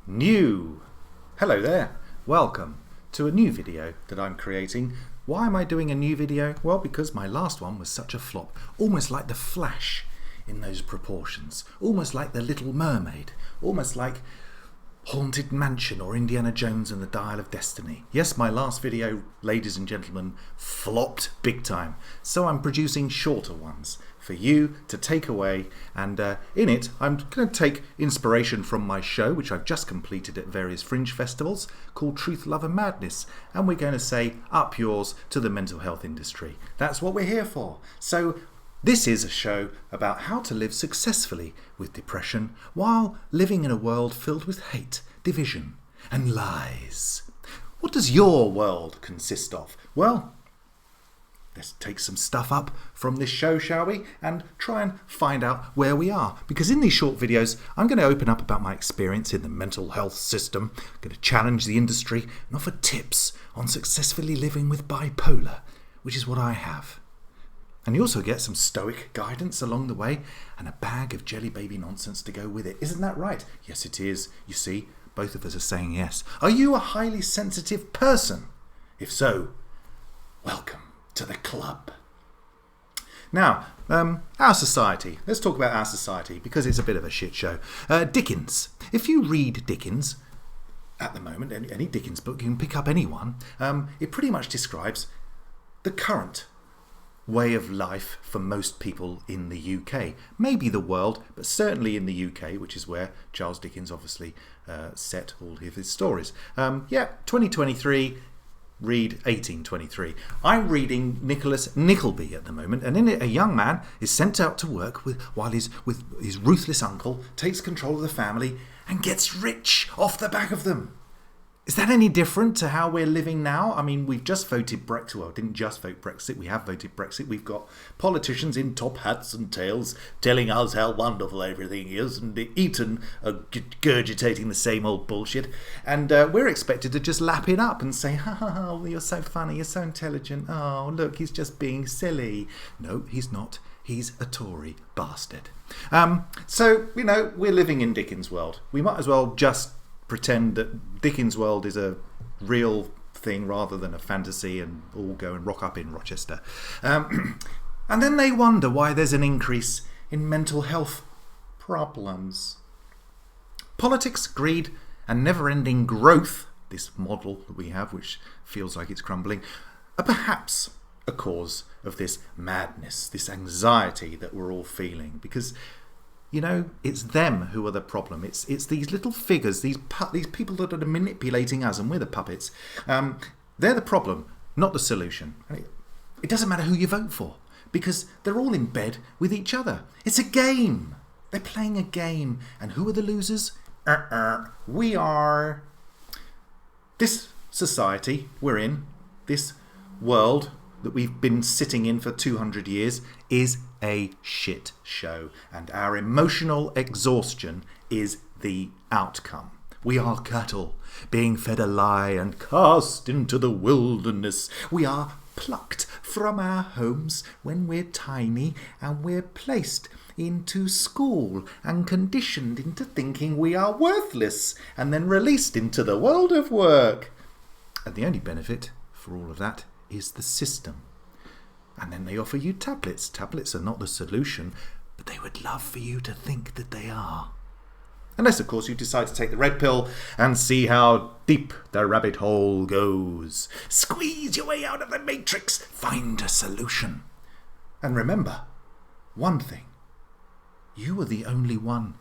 New. Hello there. Welcome to a new video that I'm creating. Why am I doing a new video? Well, because my last one was such a flop. Almost like the Flash in those proportions. Almost like the Little Mermaid. Almost like Haunted Mansion or Indiana Jones and the Dial of Destiny. Yes, my last video, ladies and gentlemen, flopped big time. So I'm producing shorter ones for you to take away, and in it I'm going to take inspiration from my show, which I've just completed at various fringe festivals, called Truth, Love and Madness, and we're going to say up yours to the mental health industry. That's what we're here for. So this is a show about how to live successfully with depression while living in a world filled with hate, division and lies. What does your world consist of? Well, let's take some stuff up from this show, shall we? And try and find out where we are. Because in these short videos, I'm going to open up about my experience in the mental health system. I'm going to challenge the industry and offer tips on successfully living with bipolar, which is what I have. And you also get some Stoic guidance along the way and a bag of jelly baby nonsense to go with it. Isn't that right? Yes, it is. You see, both of us are saying yes. Are you a highly sensitive person? If so, welcome to the club. Now, our society. Let's talk about our society because it's a bit of a shit show. Dickens. If you read Dickens at the moment, any Dickens book, you can pick up any one. It pretty much describes the current way of life for most people in the UK. Maybe the world, but certainly in the UK, which is where Charles Dickens obviously set all of his stories. 2023. Read 1823. I'm reading Nicholas Nickleby at the moment, and in it a young man is sent out to work while his ruthless uncle takes control of the family and gets rich off the back of them. Is that any different to how we're living now? I mean, we've just voted Brexit. Well, didn't just vote Brexit. We have voted Brexit. We've got politicians in top hats and tails telling us how wonderful everything is, and Eton are gurgitating the same old bullshit. And we're expected to just lap it up and say, oh, you're so funny, you're so intelligent. Oh, look, he's just being silly. No, he's not. He's a Tory bastard. So, we're living in Dickens' world. We might as well just pretend that Dickens' world is a real thing rather than a fantasy and all go and rock up in Rochester. And then they wonder why there's an increase in mental health problems. Politics, greed and never-ending growth, this model that we have, which feels like it's crumbling, are perhaps a cause of this madness, this anxiety that we're all feeling. Because it's them who are the problem. It's these little figures, these people that are manipulating us, and we're the puppets. They're the problem, not the solution. It doesn't matter who you vote for, because they're all in bed with each other. It's a game. They're playing a game. And who are the losers? We are. This society we're in, this world that we've been sitting in for 200 years, is a shit show, and our emotional exhaustion is the outcome. We are cattle being fed a lie and cast into the wilderness. We are plucked from our homes when we're tiny, and we're placed into school and conditioned into thinking we are worthless, and then released into the world of work. And the only benefit for all of that is the system. And then they offer you tablets. Tablets are not the solution, but they would love for you to think that they are. Unless, of course, you decide to take the red pill and see how deep the rabbit hole goes. Squeeze your way out of the matrix. Find a solution. And remember one thing. You are the only one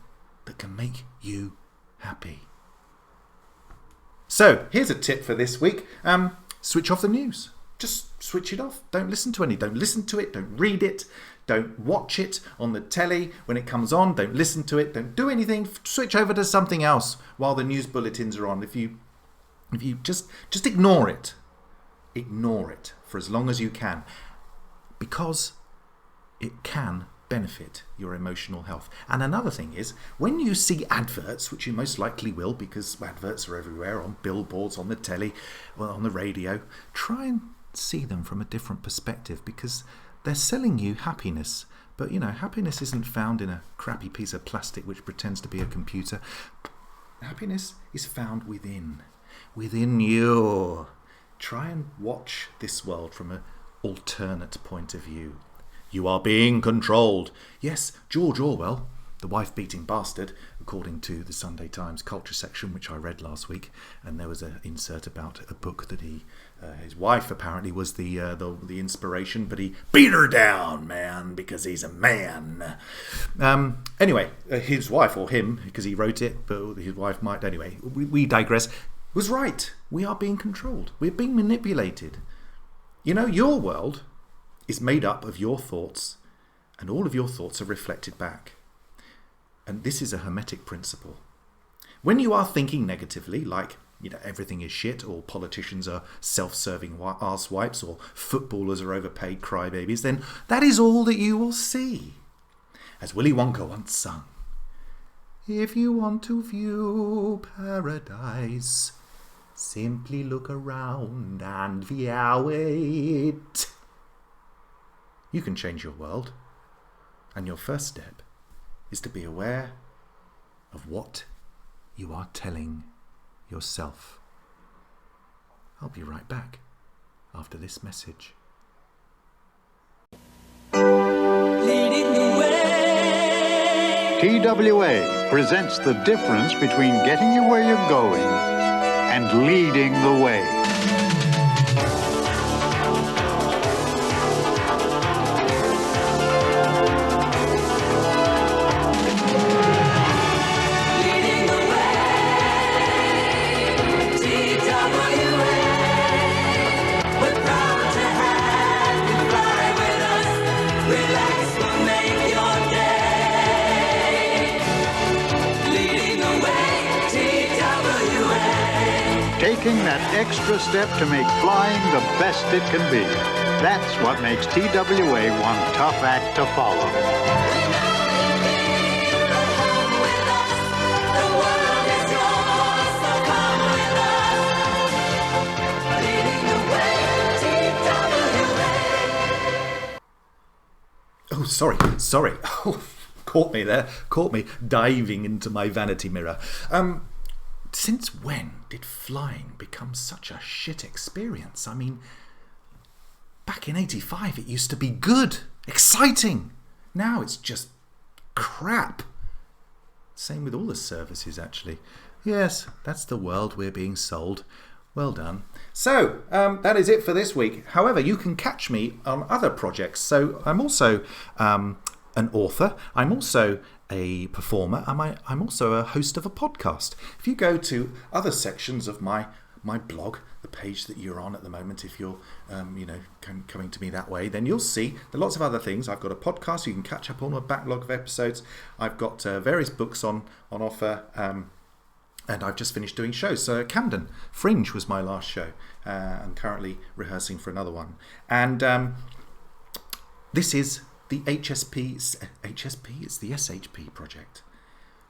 that can make you happy. So, here's a tip for this week. Switch off the news. Just switch it off. Don't listen to any. Don't listen to it. Don't read it. Don't watch it on the telly when it comes on. Don't listen to it. Don't do anything. Switch over to something else while the news bulletins are on. If you just ignore it. Ignore it for as long as you can, because it can benefit your emotional health. And another thing is, when you see adverts, which you most likely will, because adverts are everywhere, on billboards, on the telly, or on the radio, try and see them from a different perspective, because they're selling you happiness. But happiness isn't found in a crappy piece of plastic which pretends to be a computer. Happiness is found within you. Try and watch this world from an alternate point of view. You are being controlled. Yes, George Orwell, the wife-beating bastard, according to the Sunday Times culture section, which I read last week, and there was an insert about a book that his wife apparently was the inspiration, but he beat her down, man, because he's a man. Anyway, his wife, or him, because he wrote it, but his wife might. Anyway, we digress. Was right. We are being controlled. We're being manipulated. You know, your world is made up of your thoughts, and all of your thoughts are reflected back. And this is a hermetic principle. When you are thinking negatively, like, everything is shit, or politicians are self-serving arsewipes, or footballers are overpaid crybabies, then that is all that you will see. As Willy Wonka once sung, if you want to view paradise, simply look around and view it. You can change your world, and your first step is to be aware of what you are telling yourself. I'll be right back after this message. Leading the way. TWA presents the difference between getting you where you're going and leading the way. Taking that extra step to make flying the best it can be. That's what makes TWA one tough act to follow. Oh, sorry. Oh, caught me there. Caught me diving into my vanity mirror. Since when did flying become such a shit experience? I mean, back in 85 it used to be good, exciting. Now it's just crap. Same with all the services, actually. Yes, that's the world we're being sold. Well done. So, that is it for this week. However, you can catch me on other projects. So I'm also an author. I'm also a performer, and I'm also a host of a podcast. If you go to other sections of my blog, the page that you're on at the moment, if you're coming to me that way, then you'll see there are lots of other things. I've got a podcast, you can catch up on a backlog of episodes. I've got various books on offer, and I've just finished doing shows. So Camden Fringe was my last show. I'm currently rehearsing for another one, and this is the HSP, it's the SHP project.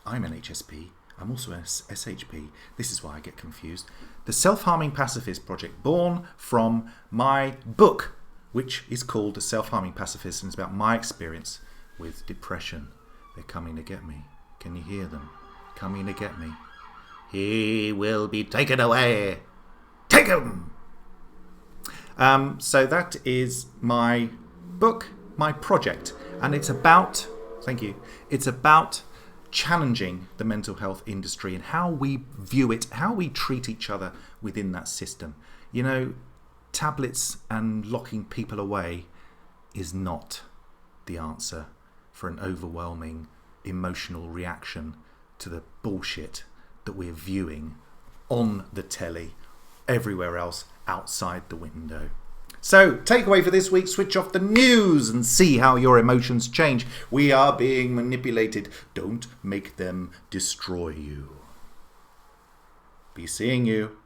I'm an HSP, I'm also an SHP. This is why I get confused. The Self-Harming Pacifist project, born from my book, which is called The Self-Harming Pacifist, and it's about my experience with depression. They're coming to get me. Can you hear them? Coming to get me. He will be taken away. Take him! So that is my book, my project, and it's about challenging the mental health industry and how we view it, how we treat each other within that system. Tablets and locking people away is not the answer for an overwhelming emotional reaction to the bullshit that we're viewing on the telly, everywhere else outside the window. So, takeaway for this week, switch off the news and see how your emotions change. We are being manipulated. Don't make them destroy you. Be seeing you.